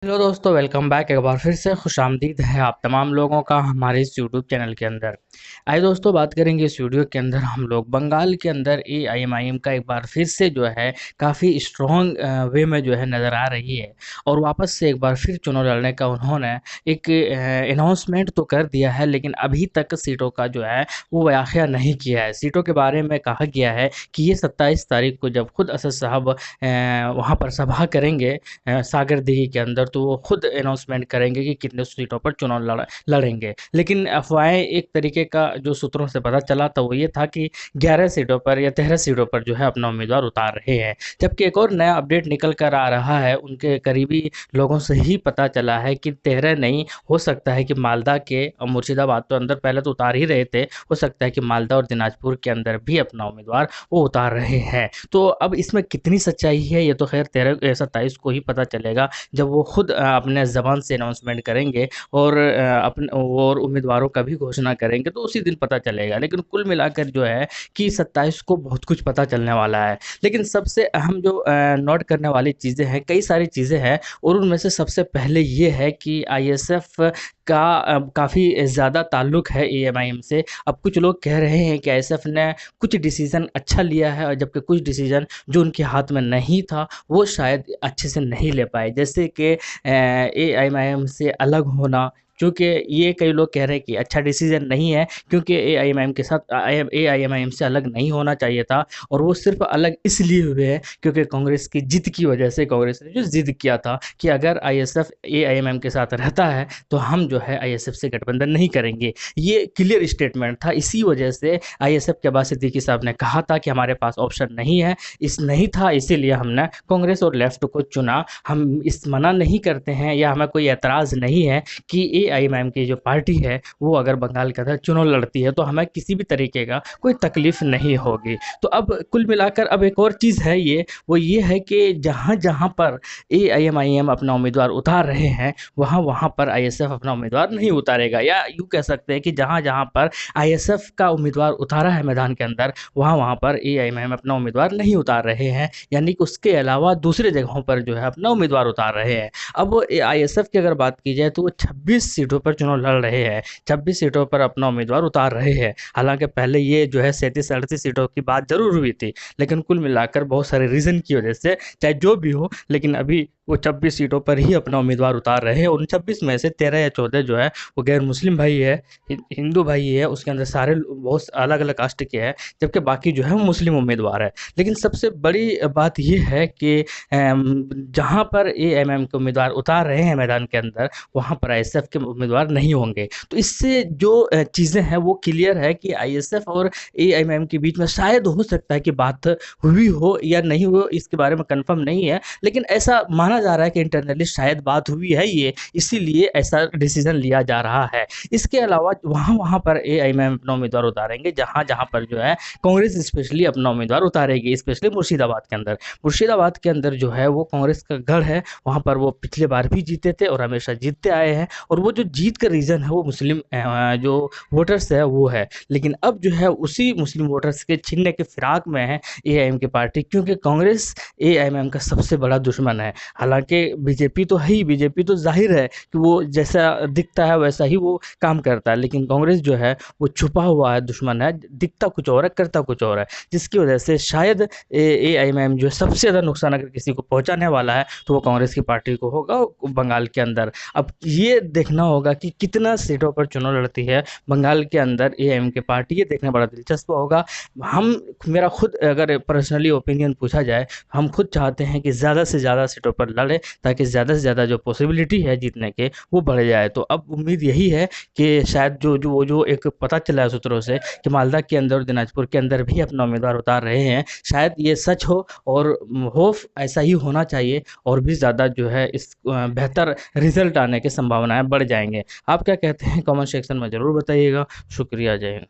Hello दोस्तों, welcome back. एक बार फिर से खुशामदीद है आप तमाम लोगों का हमारे इस यूट्यूब चैनल के अंदर। आइए दोस्तों, बात करेंगे इस वीडियो के अंदर हम लोग बंगाल के अंदर एआईएमआईएम का एक बार फिर से जो है काफ़ी स्ट्रॉन्ग वे में जो है नज़र आ रही है। और वापस से एक बार फिर चुनाव लड़ने का उन्होंने एक अनाउंसमेंट तो कर दिया है, लेकिन अभी तक सीटों का जो है वो व्याख्या नहीं किया है। सीटों के बारे में कहा गया है कि ये 27 तारीख को जब खुद असद साहब वहाँ पर सभा करेंगे सागर दिघी के अंदर, तो वो खुद अनाउंसमेंट करेंगे कि कितने सीटों पर चुनाव लड़ेंगे। लेकिन अफवाहें एक तरीके का जो सूत्रों से पता चला था वो ये था कि 11 सीटों पर या 13 सीटों पर जो है अपना उम्मीदवार उतार रहे हैं। जबकि एक और नया अपडेट निकल कर आ रहा है, उनके करीबी लोगों से ही पता चला है कि 13 नहीं, हो सकता है कि मालदा के और मुर्शिदाबाद तो अंदर पहले तो उतार ही रहे थे, हो सकता है कि मालदा और दिनाजपुर के अंदर भी अपना उम्मीदवार वो उतार रहे हैं। तो अब इसमें कितनी सच्चाई है ये तो खैर 27 को ही पता चलेगा, जब वो खुद अपने ज़बान से अनाउंसमेंट करेंगे और अपने और उम्मीदवारों का भी घोषणा करेंगे, तो उसी दिन पता चलेगा। लेकिन कुल मिलाकर जो है कि 27 को बहुत कुछ पता चलने वाला है। लेकिन सबसे अहम जो नोट करने वाली चीज़ें हैं, कई सारी चीज़ें हैं, और उनमें से सबसे पहले ये है कि आईएसएफ का काफ़ी ज़्यादा ताल्लुक है एएमआईएम से। अब कुछ लोग कह रहे हैं कि आईएसएफ ने कुछ डिसीज़न अच्छा लिया है, और जबकि कुछ डिसीज़न जो उनके हाथ में नहीं था वो शायद अच्छे से नहीं ले पाए। जैसे कि एआईएमआईएम से अलग होना, क्योंकि ये कई लोग कह रहे हैं कि अच्छा डिसीजन नहीं है, क्योंकि एआईएमआईएम के साथ एआईएमआईएम से अलग नहीं होना चाहिए था। और वो सिर्फ अलग इसलिए हुए हैं क्योंकि कांग्रेस की जिद की वजह से, कांग्रेस ने जो जिद किया था कि अगर आईएसएफ एआईएमआईएम के साथ रहता है तो हम जो है आईएसएफ से गठबंधन नहीं करेंगे। ये क्लियर स्टेटमेंट था। इसी वजह से आईएसएफ के अब्बास सिद्दीकी साहब ने कहा था कि हमारे पास ऑप्शन नहीं है, इस नहीं था, इसीलिए हमने कांग्रेस और लेफ्ट को चुना। हम इस मना नहीं करते हैं या हमें कोई एतराज़ नहीं है कि एआईएमआईएम की जो पार्टी है वो अगर बंगाल के अंदर चुनाव लड़ती है तो हमें किसी भी तरीके का कोई तकलीफ नहीं होगी। तो अब कुल मिलाकर अब एक और चीज़ है, वो ये है कि जहाँ जहाँ पर एआईएमआईएम अपना उम्मीदवार उतार रहे हैं वहाँ वहाँ पर आईएसएफ अपना उम्मीदवार नहीं उतारेगा। या यूँ कह सकते हैं कि जहाँ जहाँ पर आईएसएफ का उम्मीदवार उतारा है मैदान के अंदर, वहाँ वहाँ पर एआईएमआईएम अपना उम्मीदवार नहीं उतार रहे हैं। यानी कि उसके अलावा दूसरे जगहों पर जो है अपना उम्मीदवार उतार रहे हैं। अब आईएसएफ की अगर बात की जाए तो वो 26 सीटों पर चुनाव लड़ रहे हैं, 26 सीटों पर अपना उम्मीदवार उतार रहे हैं। हालांकि पहले ये जो है 37-38 सीटों की बात जरूर हुई थी, लेकिन कुल मिलाकर बहुत सारे रीज़न की वजह से, चाहे जो भी हो, लेकिन अभी वो 26 सीटों पर ही अपना उम्मीदवार उतार रहे हैं। उन 26 में से 13 या 14 जो है वो गैर मुस्लिम भाई है, हिंदू भाई है, उसके अंदर सारे बहुत अलग अलग कास्ट के हैं, जबकि बाकी जो है वो मुस्लिम उम्मीदवार है। लेकिन सबसे बड़ी बात ये है कि जहाँ पर एएमएम के उम्मीदवार उतार रहे हैं मैदान के अंदर, वहाँ पर आईएसएफ के उम्मीदवार नहीं होंगे। तो इससे जो चीज़ें हैं वो क्लियर है कि आईएसएफ और एएमएम के बीच में शायद हो सकता है कि बात हुई हो या नहीं हो, इसके बारे में कंफर्म नहीं है, लेकिन ऐसा माना जा रहा है कि इंटरनली शायद बात हुई है ये, इसीलिए ऐसा डिसीजन लिया जा रहा है। इसके अलावा वहाँ वहाँ पर एआईएमआईएम अपना उम्मीदवार उतारेंगे जहाँ जहाँ पर जो है कांग्रेस स्पेशली अपना उम्मीदवार उतारेगी, स्पेशली मुर्शिदाबाद के अंदर। मुर्शिदाबाद के अंदर जो है वो कांग्रेस का गढ़ है, वहाँ पर वो पिछले बार भी जीते थे और हमेशा जीतते आए हैं, और वो जो जीत का रीज़न है वो मुस्लिम जो वोटर्स है वो है। लेकिन अब जो है उसी मुस्लिम वोटर्स के छीनने के फिराक में है एआईएम की पार्टी, क्योंकि कांग्रेस एआईएमआईएम का सबसे बड़ा दुश्मन है। हालांकि बीजेपी तो है ही, बीजेपी तो जाहिर है कि वो जैसा दिखता है वैसा ही वो काम करता है, लेकिन कांग्रेस जो है वो छुपा हुआ है दुश्मन है, दिखता कुछ और है, करता कुछ और है, जिसकी वजह से शायद एआईएमआईएम जो सबसे ज़्यादा नुकसान अगर किसी को पहुंचाने वाला है तो वो कांग्रेस की पार्टी को होगा बंगाल के अंदर। अब ये देखना होगा कि कितना सीटों पर चुनाव लड़ती है बंगाल के अंदर एआईएम की पार्टी, ये देखना बड़ा दिलचस्प होगा। हम मेरा खुद अगर पर्सनली ओपिनियन पूछा जाए, हम खुद चाहते हैं कि ज़्यादा से ज़्यादा सीटों पर लड़े, ताकि ज़्यादा से ज़्यादा जो पॉसिबिलिटी है जीतने के वो बढ़ जाए। तो अब उम्मीद यही है कि शायद जो एक पता चला है सूत्रों से कि मालदा के अंदर और दिनाजपुर के अंदर भी अपना उम्मीदवार उतार रहे हैं, शायद ये सच हो, और होप ऐसा ही होना चाहिए, और भी ज़्यादा जो है इस बेहतर रिजल्ट आने की संभावनाएं बढ़ जाएंगे। आप क्या कहते हैं कमेंट सेक्शन में ज़रूर बताइएगा। शुक्रिया, जय हिंद।